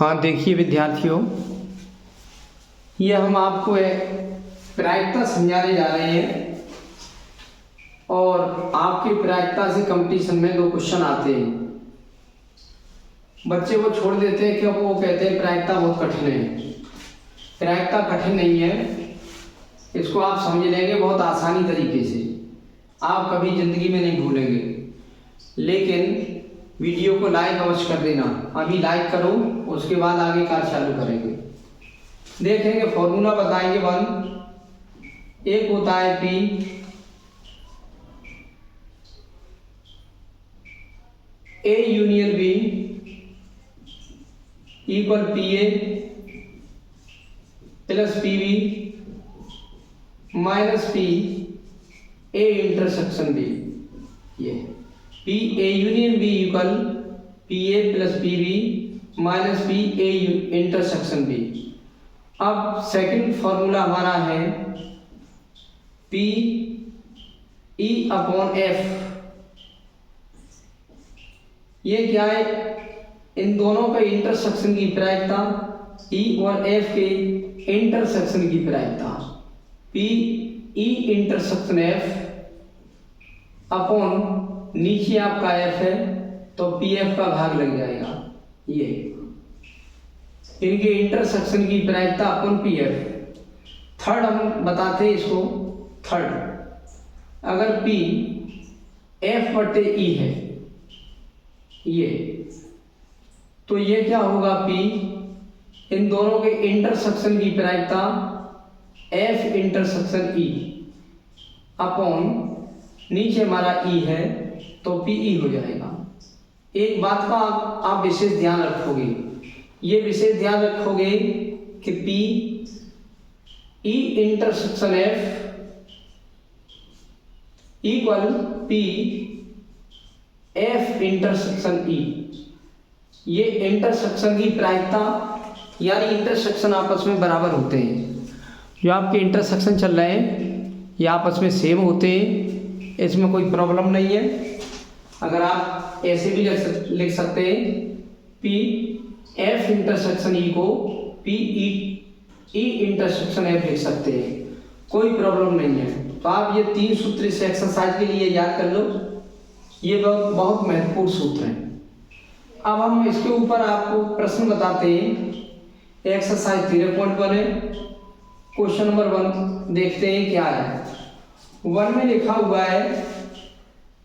हाँ देखिए विद्यार्थियों, ये हम आपको एक प्रायिकता समझाने जा रहे हैं और आपकी प्रायिकता से कंपटीशन में 2 क्वेश्चन आते हैं। बच्चे वो छोड़ देते हैं कि वो कहते हैं प्रायिकता बहुत कठिन है। प्रायिकता कठिन नहीं है, इसको आप समझ लेंगे बहुत आसानी तरीके से, आप कभी ज़िंदगी में नहीं भूलेंगे। लेकिन वीडियो को लाइक अवश्य कर देना, अभी लाइक करो, उसके बाद आगे कार्य चालू करेंगे। देखेंगे फॉर्मूला बताएंगे 1 एक होता है P A union B equal PA plus PB minus P A intersection B। ये P A union B equal PA plus PB minus P A intersection B। अब सेकंड फॉर्मूला हमारा है P E अपॉन F। ये क्या है? इन दोनों के intersection की प्रायिकता, E और F के इंटरसेक्शन की प्रायिकता, P E intersection F upon नीचे आपका F है तो PF का भाग लग जाएगा। ये इनके इंटरसेक्शन की प्रायिकता अपन PF। थर्ड हम बताते हैं इसको। थर्ड, अगर P F बटे E है ये, तो ये क्या होगा? P इन दोनों के इंटरसेक्शन की प्रायिकता F इंटरसेक्शन E अपॉन नीचे हमारा E है तो PE हो जाएगा। एक बात का आप विशेष ध्यान रखोगे, ये विशेष ध्यान रखोगे कि P E intersection F equal P F intersection E। ये इंटरसेक्शन की प्रायिकता यानी इंटरसेक्शन आपस में बराबर होते हैं। जो आपके इंटरसेक्शन चल रहे हैं ये आपस में सेम होते हैं, इसमें कोई प्रॉब्लम नहीं है। अगर आप ऐसे भी लिख सकते हैं P F इंटरसेक्शन E को P E इंटरसेक्शन F लिख सकते हैं, कोई प्रॉब्लम नहीं है। तो आप ये 3 सूत्र इस एक्सरसाइज के लिए याद कर लो, ये बहुत महत्वपूर्ण सूत्र हैं। अब हम इसके ऊपर आपको प्रश्न बताते हैं। एक्सरसाइज 3.1 है। क्वेश्चन नंबर 1 देखते हैं क्या है। 1 में लिखा हुआ है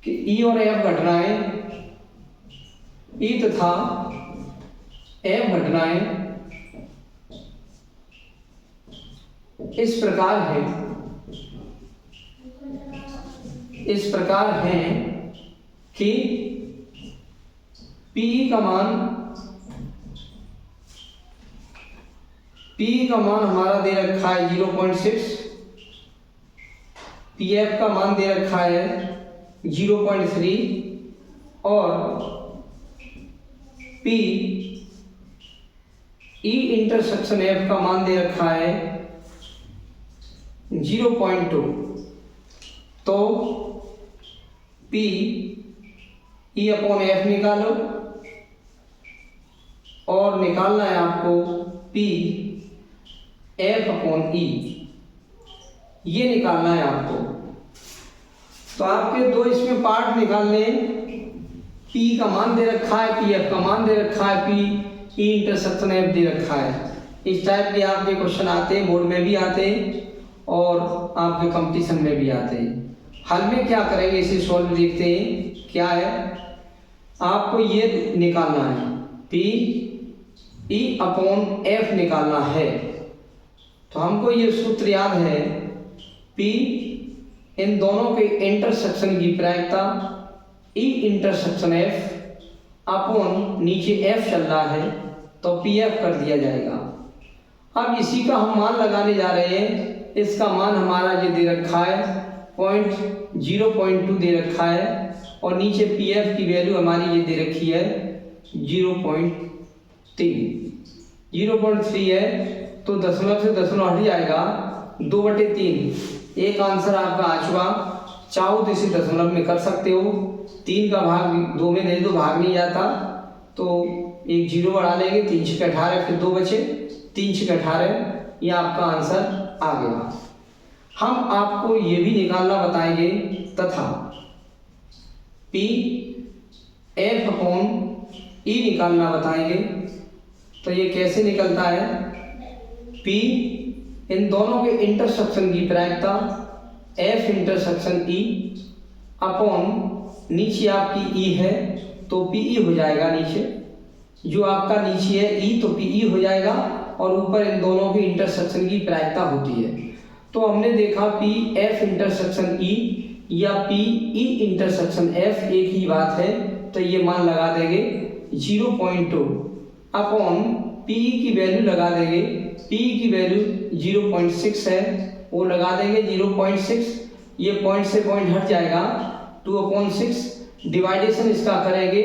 कि E और F घटनाएं, E तथा F घटनाएं इस प्रकार हैं कि P का मान हमारा दे रखा है 0.6, PF का मान दे रखा है 0.3 और P E इंटरसेक्शन F का मान दे रखा है 0.2। तो P E अपॉन F निकालो और निकालना है आपको P F अपॉन E, ये निकालना है आपको। तो आपके 2 इसमें पार्ट निकालने, P का मान दे रखा है, PF का मान दे रखा है, P E इंटरसेक्शन F दे रखा है। इस टाइप के आपके क्वेश्चन आते हैं, बोर्ड में भी आते हैं और आपके कंपटीशन में भी आते हैं। हल में क्या करेंगे, इसे सॉल्व देखते हैं क्या है। आपको ये निकालना है P E अपॉन F निकालना है। तो हमको ये सूत्र याद है, P इन दोनों के इंटरसेक्शन की प्रायिकता E इंटरसेक्शन F अपॉन नीचे F चल रहा है तो PF कर दिया जाएगा। अब इसी का हम मान लगाने जा रहे हैं। इसका मान हमारा ये दे रखा है 0.2 दे रखा है और नीचे PF की वैल्यू हमारी ये दे रखी है 0.3 है। तो दशमलव से दशमलव हट जाएगा, 2/3। एक आंसर आपका आ चुका। चाहो तो इसे दशमलव में कर सकते हो, 3 का भाग 2 में दे दो, भाग नहीं जाता। तो एक जीरो बढ़ा लेंगे, 3 छक्के 18, फिर 2 बचे, 3 छक्के 18, ये आपका आंसर आ गया। हम आपको ये भी निकालना बताएंगे तथा पी एफ अपॉन ई निकालना बताएंगे। तो ये कैसे निकलता है, पी इन दोनों के इंटरसेक्शन की प्रायिकता एफ इंटरसेक्शन ई अपॉन नीचे आपकी ई है तो पीई हो जाएगा, नीचे जो आपका नीचे है ई तो पीई हो जाएगा, और ऊपर इन दोनों की इंटरसेक्शन की प्रायिकता होती है। तो हमने देखा पी एफ इंटरसेक्शन ई या पी ई इंटरसेक्शन एफ एक ही बात है, तो ये मान लगा देंगे 0.2 अपॉन पी की वैल्यू लगा देंगे, पी की वैल्यू 0.6 है, वो लगा देंगे 0.6, ये पॉइंट से पॉइंट हट जाएगा, 2/6 डिवाइडेशन इसका करेंगे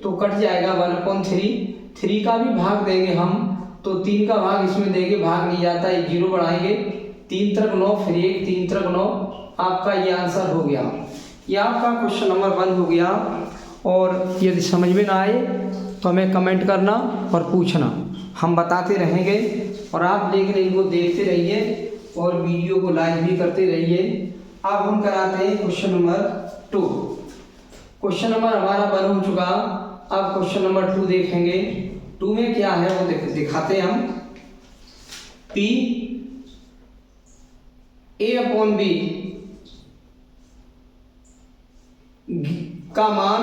तो कट जाएगा 1/3, 3 का भी भाग देंगे हम तो 3 का भाग इसमें देंगे, भाग नहीं जाता, एक जीरो बढ़ाएंगे, 3 त्रिक 9, फिर 1 3 त्रिक 9, आपका ये आंसर हो गया। ये आपका क्वेश्चन नंबर 1 हो गया। और यदि समझ में ना आए तो हमें कमेंट करना और पूछना, हम बताते रहेंगे, और आप इनको देखते रहिए और वीडियो को लाइक भी करते रहिए। अब हम कराते हैं क्वेश्चन नंबर 2। क्वेश्चन नंबर हमारा 1 हो चुका, अब क्वेश्चन नंबर 2 देखेंगे। 2 में क्या है वो दिखाते हैं हम। पी ए अपॉन बी का मान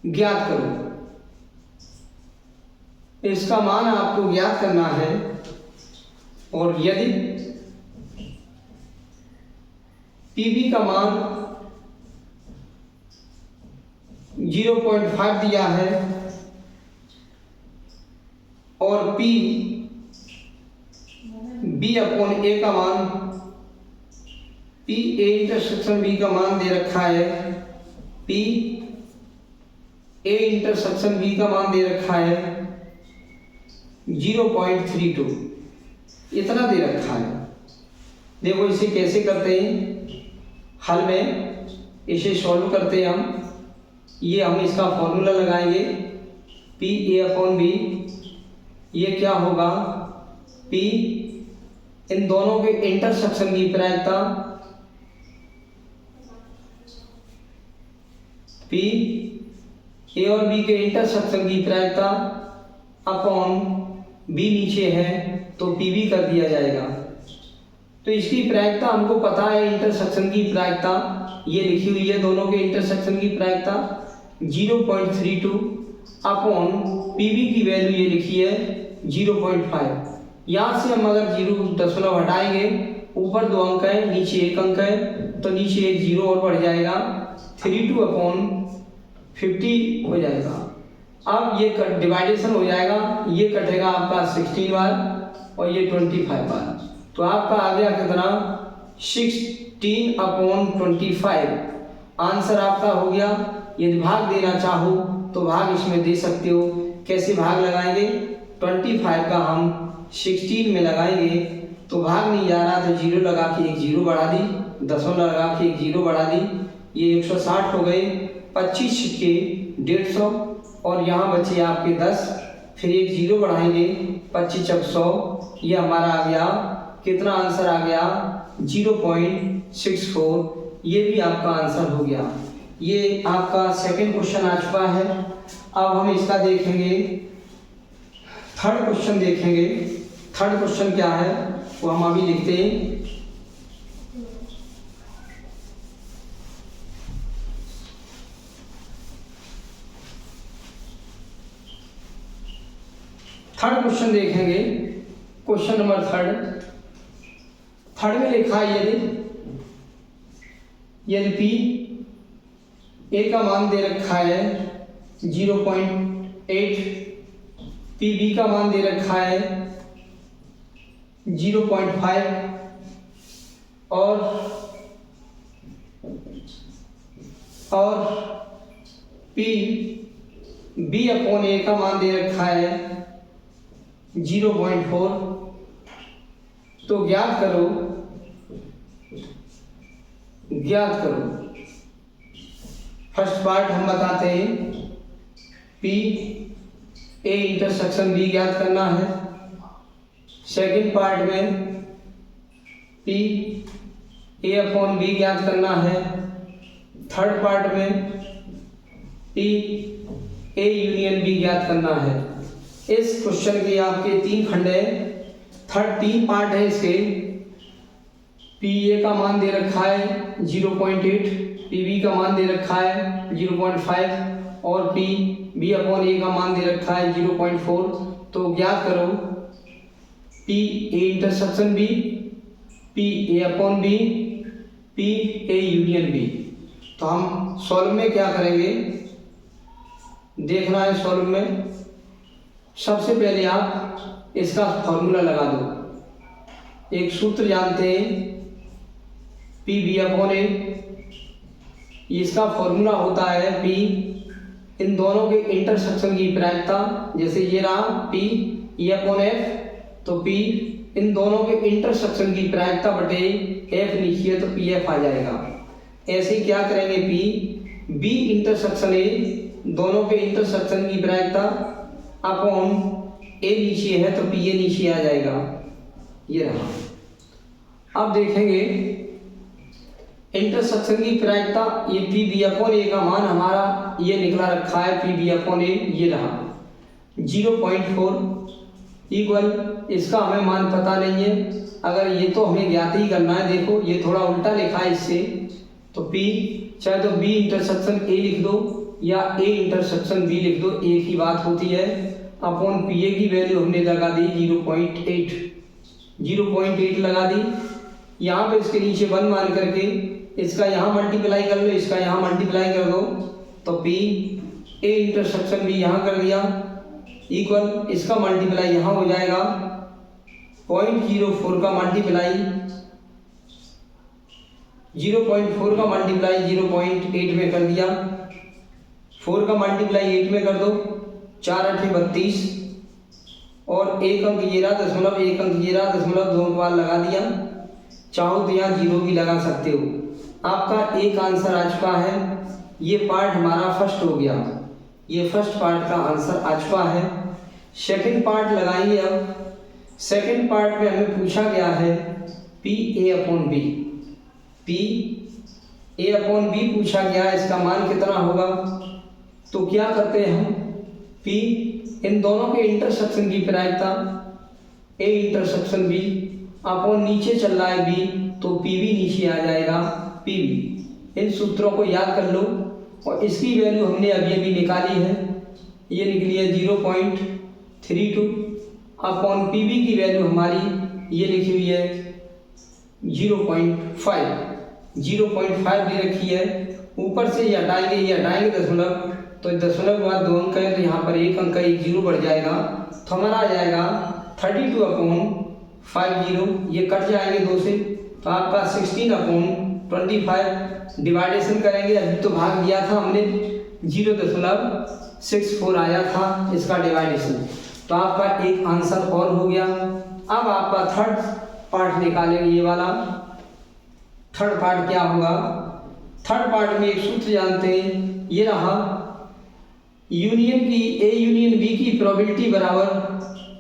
ज्ञात करो। इसका मान आपको ज्ञात करना है, और यदि पीबी का मान 0.5 दिया है और पी बी अपॉन ए का मान, पी ए इंटरसेक्शन बी का मान दे रखा है, पी ए इंटरसेक्शन बी का मान दे रखा है 0.32, इतना दे रखा है। देखो इसे कैसे करते हैं, हल में इसे सॉल्व करते हैं हम। ये हम इसका फॉर्मूला लगाएंगे, पी ए अपॉन बी, ये क्या होगा, पी इन दोनों के इंटरसेक्शन की प्रायिकता, पी ए और बी के इंटरसेक्शन की प्रायिकता अपॉन बी नीचे है तो पी बी कर दिया जाएगा। तो इसकी प्रायिकता हमको पता है, इंटरसेक्शन की प्रायिकता ये लिखी हुई है, दोनों के इंटरसेक्शन की प्रायिकता 0.32 अपॉन पीबी की वैल्यू ये लिखी है 0.5। यहाँ से हम अगर 0 हटाएंगे, ऊपर 2 अंक है, नीचे 1 अंक है, तो नीचे एक 0 और बढ़ जाएगा, 32 अपॉन 50 हो जाएगा। अब ये डिवाइडेशन हो जाएगा, ये कटेगा आपका 16 बार और ये 25 बार, तो आपका आ गया कितना, 16 अपॉन 25 आंसर आपका हो गया। यदि भाग देना चाहो तो भाग इसमें दे सकते हो। कैसे भाग लगाएंगे, 25 का हम 16 में लगाएंगे तो भाग नहीं जा रहा तो 0 लगा के एक 0 बढ़ा दी, 10 लगा के एक 0 बढ़ा दी, ये 160 हो गए, 25 के 150 और यहाँ बचे आपके 10, फिर एक 0 बढ़ाएंगे, 25 चक 100, ये हमारा आ गया कितना, आंसर आ गया 0.64, ये भी आपका आंसर हो गया। ये आपका सेकंड क्वेश्चन आ चुका है। अब हम इसका देखेंगे, थर्ड क्वेश्चन देखेंगे। थर्ड क्वेश्चन क्या है वो हम अभी लिखते हैं। थर्ड क्वेश्चन देखेंगे, क्वेश्चन नंबर थर्ड में लिखा है, यदि पी ए का मान दे रखा है 0.8, पी बी का मान दे रखा है 0.5 और पी बी अपॉन ए का मान दे रखा है 0.4, तो ज्ञात करो फर्स्ट पार्ट हम बताते हैं, पी ए इंटरसेक्शन बी ज्ञात करना है। सेकंड पार्ट में पी ए अपॉन बी ज्ञात करना है। थर्ड पार्ट में पी ए यूनियन बी ज्ञात करना है। इस क्वेश्चन के आपके 3 खंड है, 3 पार्ट है इसके। पी ए का मान दे रखा है 0.8, पी बी का मान दे रखा है 0.5 और पी बी अपॉन ए का मान दे रखा है 0.4। तो ज्ञात करो P A intersection B, P A upon B, P A union B. तो हम सॉल्व में क्या करेंगे देखना है। सॉल्व में सबसे पहले आप इसका फॉर्मूला लगा दो। एक सूत्र जानते हैं पी बी अपॉन ए, इसका फॉर्मूला होता है पी इन दोनों के इंटरसेक्शन की प्रायिकता। जैसे ये रहा पी ए अपॉन एफ, तो पी इन दोनों के इंटरसेक्शन की प्रायिकता बटे एफ लिखिए तो पी एफ आ जाएगा। ऐसे क्या करेंगे पी बी इंटरसेक्शन ए, दोनों के इंटरसेक्शन की प्रायिकता अपॉन ए नीचे है तो पी ए नीचे आ जाएगा। ये रहा। अब देखेंगे इंटरसेक्शन की प्रायिकता, ये पी बी अपॉन ए का मान हमारा ये निकला रखा है पी बी अपॉन ए, ये रहा 0.4 इक्वल, इसका हमें मान पता नहीं है। अगर ये तो हमें ज्ञात ही करना है। देखो ये थोड़ा उल्टा लिखा है इससे, तो पी चाहे तो बी इंटरसेक्शन ए लिख दो या ए इंटरसेक्शन बी लिख दो, एक ही बात होती है। अपॉन पी ए की वैल्यू हमने लगा दी 0.8 लगा दी। यहाँ पे इसके नीचे 1 मान करके इसका यहाँ मल्टीप्लाई कर लो, इसका यहाँ मल्टीप्लाई कर दो, तो पी ए इंटरसेक्शन बी यहाँ कर दिया इक्वल, इसका मल्टीप्लाई यहाँ हो जाएगा 0.04 का मल्टीप्लाई 0.4 का मल्टीप्लाई 0.8 में कर दिया, 4 का मल्टीप्लाई 8 में कर दो, 4 8 32 और एक अंक ये रहा दशमलव, एक अंक ये रहा दशमलव, 2 बार लगा दिया। चाहो तो यहाँ 0 भी लगा सकते हो। आपका एक आंसर आ चुका है। ये पार्ट हमारा फर्स्ट हो गया, ये फर्स्ट पार्ट का आंसर आ चुका है। सेकंड पार्ट लगाइए। अब सेकंड पार्ट में हमें पूछा गया है P A upon B, P A upon B पूछा गया, इसका मान कितना होगा। तो क्या करते हैं हम, पी इन दोनों के इंटरसेक्शन की प्रायिकता ए इंटरसेक्शन बी अपॉन नीचे चल रहा है बी, तो पी बी नीचे आ जाएगा पी बी। इन सूत्रों को याद कर लो और इसकी वैल्यू हमने अभी अभी निकाली है, ये निकली है 0.32 अपॉन पी बी की वैल्यू हमारी ये लिखी हुई है 0.5 दे रखी है। ऊपर से ये हटाएंगे दशमलव, तो दशमलव के बाद 2 अंक है तो यहाँ पर एक अंक एक 0 बढ़ जाएगा, तो हमारा आ जाएगा 32/50। ये कट जाएंगे 2 से, तो आपका 16/25 डिवाइडेशन करेंगे। अभी तो भाग दिया था हमने 0.64 आया था इसका डिवाइडेशन, तो आपका एक आंसर और हो गया। अब आपका थर्ड पार्ट निकालेंगे, ये वाला थर्ड पार्ट क्या होगा। थर्ड पार्ट में एक सूत्र जानते हैं, ये रहा यूनियन की ए यूनियन बी की प्रोबेबिलिटी बराबर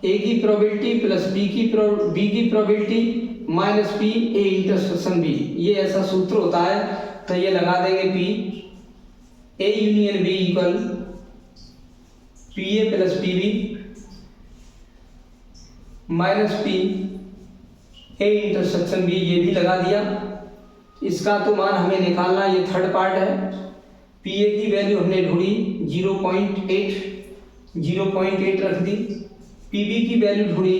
ए की प्रोबेबिलिटी प्लस बी की probability minus P A intersection B. ये ऐसा सूत्र होता है, तो ये लगा देंगे P A union B equal P A plus P B minus P A intersection B, ये भी लगा दिया। इसका तो मान हमें निकालना, ये थर्ड पार्ट है। पी ए की वैल्यू हमने ढूंढी 0.8 रख दी, पी बी की वैल्यू ढूंढी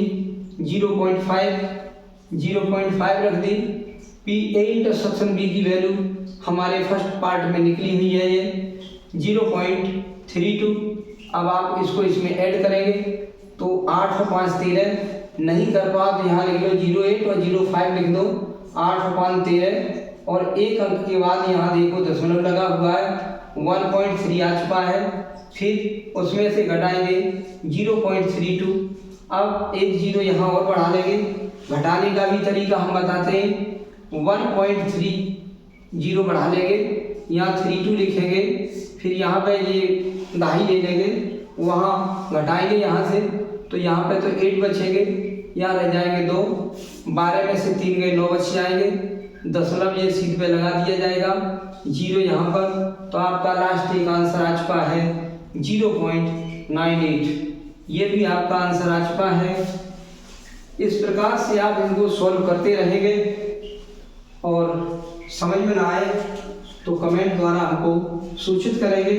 0.5 रख दी, पी ए इंटरसेक्शन बी की वैल्यू हमारे फर्स्ट पार्ट में निकली हुई है ये 0.32। अब आप इसको इसमें ऐड करेंगे तो 8 और 5 13, नहीं कर पाओ तो यहाँ लिख लो 0.8 और 0.5 लिख दो, 8 और 5 13 और एक अंक के बाद यहाँ देखो दशमलव लगा हुआ है 1.3 आ चुका है। फिर उसमें से घटाएंगे 0.32। अब एक 0 यहाँ और बढ़ा लेंगे, घटाने का भी तरीका हम बताते हैं। 1.30 बढ़ा लेंगे, यहाँ 32 लिखेंगे, फिर यहाँ पे ये दाही ले लेंगे वहाँ घटाएंगे यहाँ से, तो यहाँ पे तो 8 बचेंगे, यहाँ रह जाएंगे 2, 12 में से 3 गए 9 बच जाएंगे, दशमलव ये सीट पे लगा दिया जाएगा, 0 यहाँ पर, तो आपका लास्ट एक आंसर आ चुका है 0.98। ये भी आपका आंसर आ चुका है। इस प्रकार से आप इनको सॉल्व करते रहेंगे और समझ में ना आए तो कमेंट द्वारा हमको सूचित करेंगे।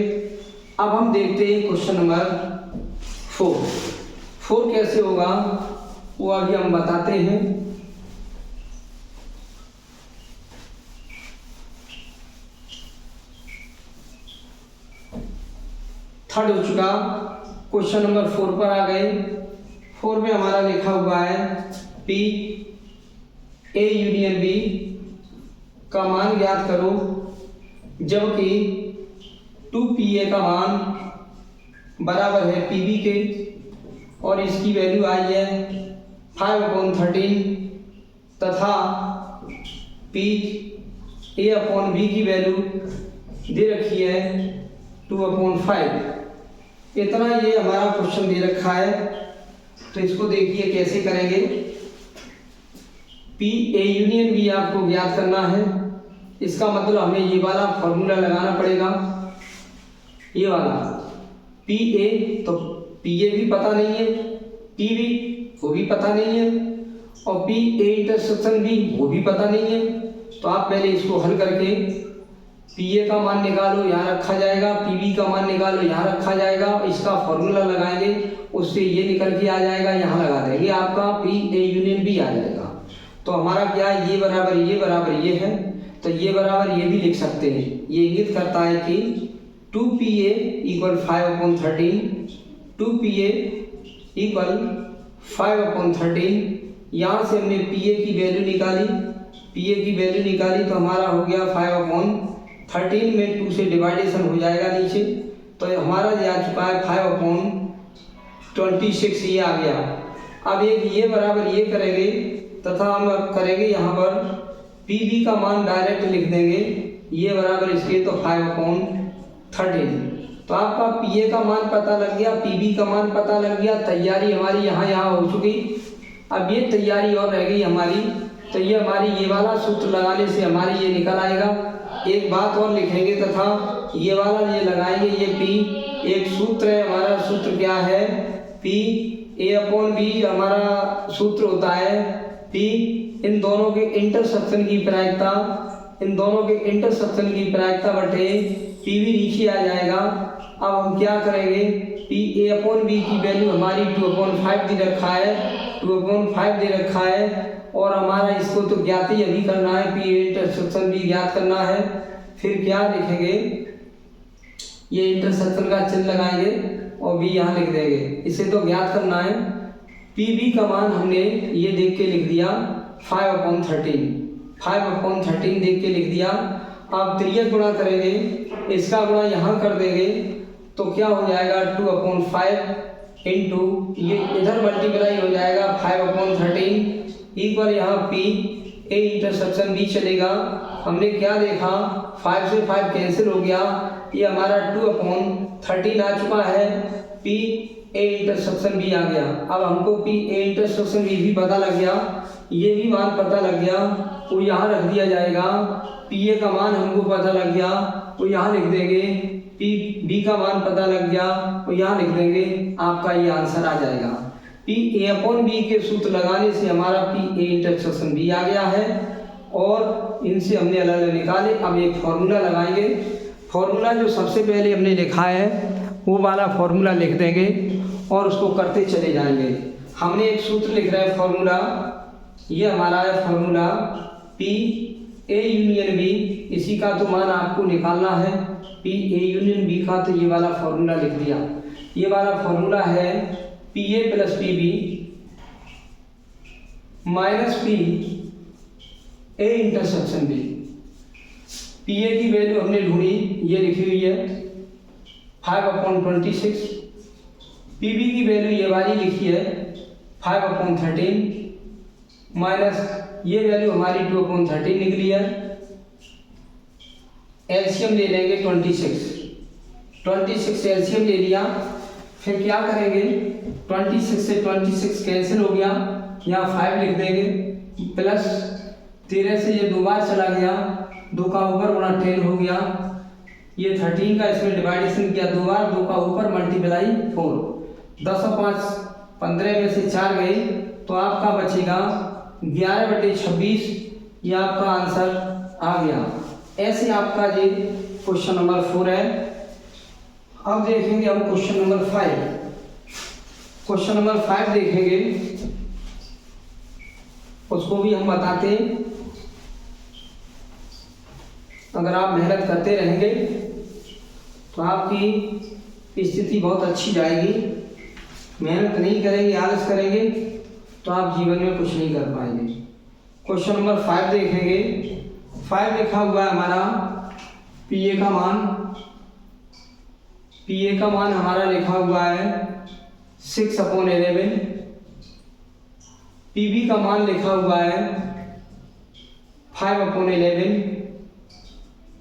अब हम देखते हैं क्वेश्चन नंबर 4 कैसे होगा वो अभी हम बताते हैं। थर्ड हो चुका, क्वेश्चन नंबर 4 पर आ गए। 4 में हमारा लिखा हुआ है P A यूनियन B का मान ज्ञात करो, जबकि 2PA का मान बराबर है PB के और इसकी वैल्यू आई है 5/13 तथा PA/B की वैल्यू दे रखी है 2/5। इतना ये हमारा क्वेश्चन दे रखा है, तो इसको देखिए कैसे करेंगे। P A यूनियन B आपको ज्ञात करना है, इसका मतलब हमें ये वाला फॉर्मूला लगाना पड़ेगा, ये वाला P A, तो P A भी पता नहीं है, P B वो भी पता नहीं है और P A इंटरसेक्शन B वो भी पता नहीं है। तो आप पहले इसको हल करके P A का मान निकालो, यहाँ रखा जाएगा, P B का मान निकालो, यहाँ रखा जाएगा, इसका फॉर्मूला लगाएंगे, उससे ये निकल के आ जाएगा, यहाँ लगा देंगे, आपका P A यूनियन B आ जाएगा। तो हमारा क्या है, ये बराबर ये है, तो ये बराबर ये भी लिख सकते हैं। ये इंगित करता है कि 2PA = 5/13, 2PA = 5/13। यहाँ से हमने PA की वैल्यू निकाली, तो हमारा हो गया 5/13 में 2 से डिवाइडेशन हो जाएगा नीचे, तो हमारा ये आ चुका है 5/26, ये आ गया। अब एक ये बराबर ये करेंगे तथा हम अब करेंगे यहाँ पर PB का मान डायरेक्ट लिख देंगे, ये बराबर इसके, तो 5/13। तो आपका PA का मान पता लग गया, PB का मान पता लग गया, तैयारी हमारी यहाँ हो चुकी। अब ये तैयारी और रह गई हमारी, तो ये हमारी ये वाला सूत्र लगाने से हमारी ये निकल आएगा। एक बात और लिखेंगे तथा ये वाला ये लगाएंगे, ये P एक सूत्र है, हमारा सूत्र क्या है, P A/B हमारा सूत्र होता है P इन दोनों के इंटरसेक्शन की प्रायिकता, बटे PB नीचे आ जाएगा। अब हम क्या करेंगे, P A/B की वैल्यू हमारी 2/5 दे रखा है, और हमारा इसको तो ज्ञात ही अभी करना है, P A इंटरसेक्शन भी ज्ञात करना है। फिर क्या लिखेंगे, ये इंटरसेक्शन का चिन्ह लगाएंगे और B यहाँ लिख देंगे, इसे तो ज्ञात करना है। PB का मान हमने ये देख के लिख दिया 5/13 देख के लिख दिया। अब त्रियक गुणा करेंगे, इसका गुणा यहाँ कर देंगे, तो क्या हो जाएगा 2/5 इंटू ये इधर मल्टीप्लाई हो जाएगा 5/13 इक्वल यहाँ P A इंटरसेक्शन B चलेगा। हमने क्या देखा, 5 से 5 कैंसिल हो गया, ये हमारा 2/13 आ चुका है, P A इंटरसेक्शन B आ गया। अब हमको P A इंटरसेक्शन B भी पता लग गया, ये भी मान पता लग गया, वो यहाँ रख दिया जाएगा। P A का मान हमको पता लग गया, वो यहाँ लिख देंगे, P B का मान पता लग गया, वो यहाँ लिख देंगे, आपका ये आंसर आ जाएगा। P A/B के सूत्र लगाने से हमारा P A इंटरसेक्शन B आ गया है और इनसे हमने अलग अलग निकाले। अब एक फॉर्मूला लगाएंगे, फॉर्मूला जो सबसे पहले हमने लिखा है वो वाला फॉर्मूला लिख देंगे और उसको करते चले जाएंगे। हमने एक सूत्र लिख रहा है फॉर्मूला, ये हमारा है formula P A union B, इसी का तो मान आपको निकालना है, P A यूनियन B का, तो ये वाला फॉर्मूला लिख दिया। ये वाला फॉर्मूला है PA + PB - P A intersection B। PA की वैल्यू हमने ढूंढी, ये लिखी हुई है 5/26, PB की वैल्यू ये वाली लिखी है 5/13 माइनस ये वैल्यू हमारी 2/13 निकली है। एलसीएम ले लेंगे 26 एलसीएम ले लिया, फिर क्या करेंगे, 26 से 26 कैंसिल हो गया, यहाँ 5 लिख देंगे, प्लस 13 से ये 2 बार चला गया, 2 का ऊपर गुणा 10 हो गया, ये 13 का इसमें डिवाइडेशन किया 2 बार, 2 का ऊपर मल्टीप्लाई 4, 10 और 5 15 में से 4 गए, तो आपका बचेगा 11/26, ये आपका आंसर आ गया। ऐसे आपका ये क्वेश्चन नंबर 4 है। अब देखेंगे हम क्वेश्चन नंबर 5। क्वेश्चन नंबर 5 देखेंगे, उसको भी हम बताते हैं। अगर आप मेहनत करते रहेंगे तो आपकी स्थिति बहुत अच्छी जाएगी। मेहनत नहीं करेंगे, आलस करेंगे तो आप जीवन में कुछ नहीं कर पाएंगे। क्वेश्चन नंबर 5 देखेंगे। 5 लिखा हुआ है हमारा पीए का मान, पीए का मान हमारा लिखा हुआ है 6/11, पीबी का मान लिखा हुआ है 5/11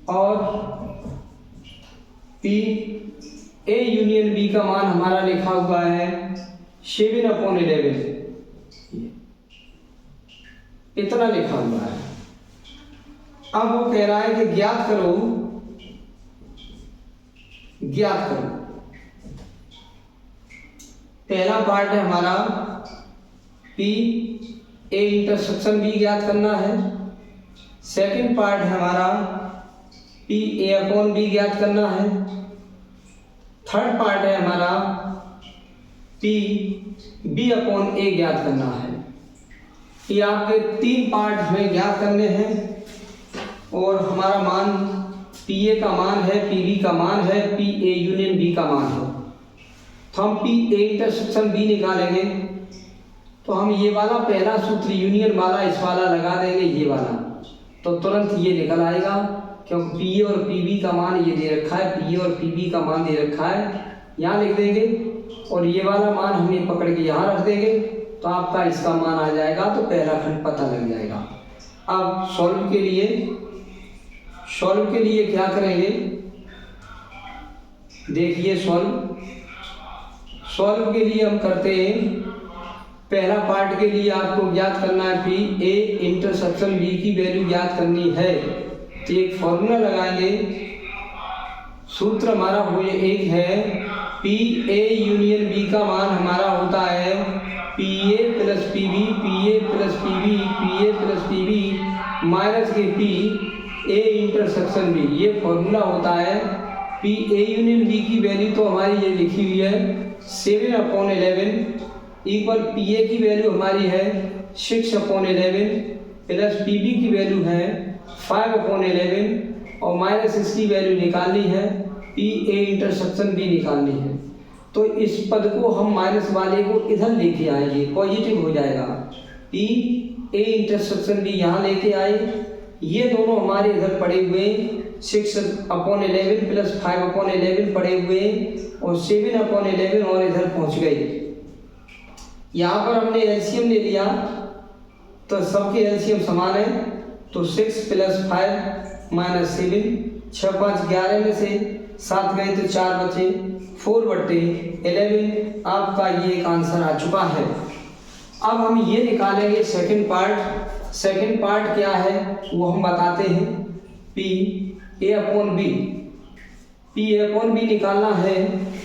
और पी ए यूनियन बी का मान हमारा लिखा हुआ है 7/11, इतना लिखा हुआ है। अब वो कह रहा है कि ज्ञात करो, ज्ञात करो। पहला पार्ट है हमारा पी ए इंटरसेक्शन बी ज्ञात करना है। सेकंड पार्ट है हमारा पी ए अपॉन बी ज्ञात करना है। थर्ड पार्ट है हमारा पी बी अपॉन ए ज्ञात करना है। ये आपके 3 पार्ट हमें ज्ञात करने हैं और हमारा मान पी ए का मान है, पी बी का मान है, पी ए यूनियन बी का मान है। तो हम पी ए इंटरसेक्शन बी निकालेंगे तो हम ये वाला पहला सूत्र यूनियन वाला इस वाला लगा देंगे, ये वाला, तो तुरंत ये निकल आएगा, क्योंकि पी ए और पी बी का मान ये दे रखा है, पी ए और पी बी का मान दे रखा है, यहाँ लिख देंगे और ये वाला मान हमने पकड़ के यहाँ रख देंगे, तो आपका इसका मान आ जाएगा, तो पहला खंड पता लग जाएगा। अब सॉल्व के लिए क्या करेंगे, देखिए सॉल्व के लिए हम करते हैं, पहला पार्ट के लिए आपको ज्ञात करना है पी ए इंटरसेक्शन बी की वैल्यू ज्ञात करनी है, तो एक फॉर्मूला लगाएंगे। सूत्र हमारा हुए एक है पी ए यूनियन बी का मान हमारा होता है P A plus P B, P A plus P B, P A plus P B minus के पी ए इंटरसेक्शन बी, ये फॉर्मूला होता है। पी ए यूनियन बी की वैल्यू तो हमारी ये लिखी हुई है 7/11 इक्वल पी ए की वैल्यू हमारी है 6/11 प्लस पी बी की वैल्यू है 5/11 और माइनस इसकी वैल्यू निकालनी है, पी ए इंटरसेक्शन बी निकालनी है। तो इस पद को हम माइनस वाले को इधर लेके आएंगे, पॉजिटिव हो जाएगा। पी ए इंटरसेक्शन बी यहाँ लेके आए, ये दोनों हमारे इधर पड़े हुए 6/11 प्लस 5/11 पड़े हुए और 7/11 और इधर पहुँच गए। यहाँ पर हमने एलसीएम ले लिया तो सबके एलसीएम समान है, तो 6 + 5 - 7, 6 5 11 में से 7 गए तो 4 बचे, 4/11 आपका ये एक आंसर आ चुका है। अब हम ये निकालेंगे सेकंड पार्ट। सेकंड पार्ट क्या है वो हम बताते हैं, P A upon B, P A upon B निकालना है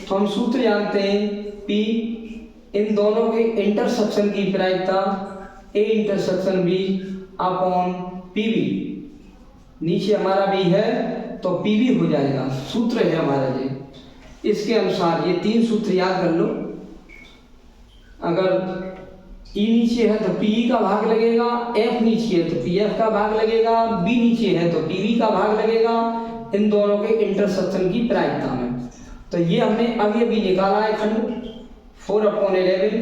तो हम सूत्र जानते हैं, पी इन दोनों के इंटरसेक्शन की प्रायिकता A intersection B upon P B, नीचे हमारा बी है तो पी बी हो जाएगा, सूत्र है हमारा ये। इसके अनुसार ये 3 सूत्र याद कर लो। अगर ई नीचे है तो पी का भाग लगेगा, एफ नीचे है तो पी एफ का भाग लगेगा, बी नीचे है तो पी बी का भाग लगेगा, इन दोनों के इंटरसेक्शन की प्रायिकता में। तो ये हमने अभी अभी निकाला है खंड 4/11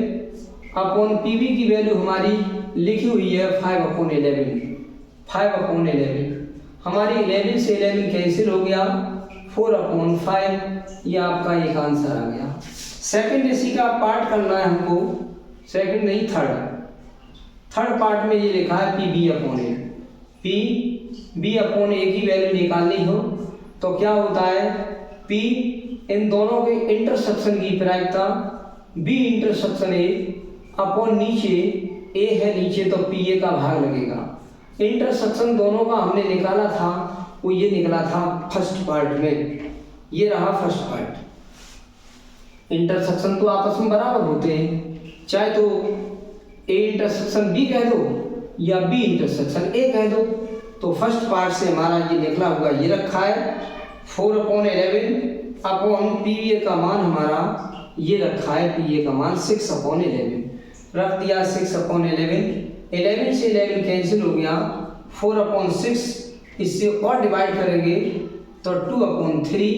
अपॉन पी बी की वैल्यू हमारी लिखी हुई है 5/11, 5/11 हमारी 11 से 11 कैंसिल हो गया, 4/5 ये आपका एक आंसर आ गया। सेकंड इसी का पार्ट करना है हमको, सेकंड नहीं थर्ड पार्ट में ये लिखा है पी बी अपॉन ए, पी बी अपॉन ए की वैल्यू निकालनी हो तो क्या होता है, पी इन दोनों के इंटरसेक्शन की प्रायिकता बी इंटरसेक्शन ए अपॉन नीचे ए है नीचे तो पी ए का भाग लगेगा। इंटरसेक्शन दोनों का हमने निकाला था, वो ये निकला था फर्स्ट पार्ट में, ये रहा फर्स्ट पार्ट। इंटरसेक्शन तो आपस में बराबर होते हैं, चाहे तो ए इंटरसेक्शन बी कह दो या बी इंटरसेक्शन ए कह दो। तो फर्स्ट पार्ट से हमारा ये निकला हुआ ये रखा है 4/11 अपॉन पी ए का मान हमारा ये रखा है, पी ए का मान 6/11 रख दिया। 6/11, 11 से 11 कैंसिल हो गया, 4/6 इससे और डिवाइड करेंगे तो 2/3,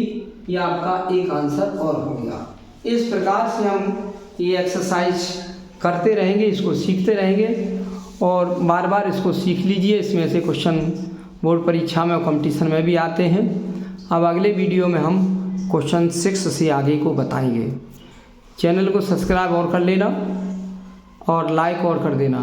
ये आपका एक आंसर और हो गया। इस प्रकार से हम ये एक्सरसाइज करते रहेंगे, इसको सीखते रहेंगे और बार बार इसको सीख लीजिए। इसमें से क्वेश्चन बोर्ड परीक्षा में और कंपटीशन में भी आते हैं। अब अगले वीडियो में हम क्वेश्चन 6 से आगे को बताएंगे। चैनल को सब्सक्राइब और कर लेना और लाइक और कर देना।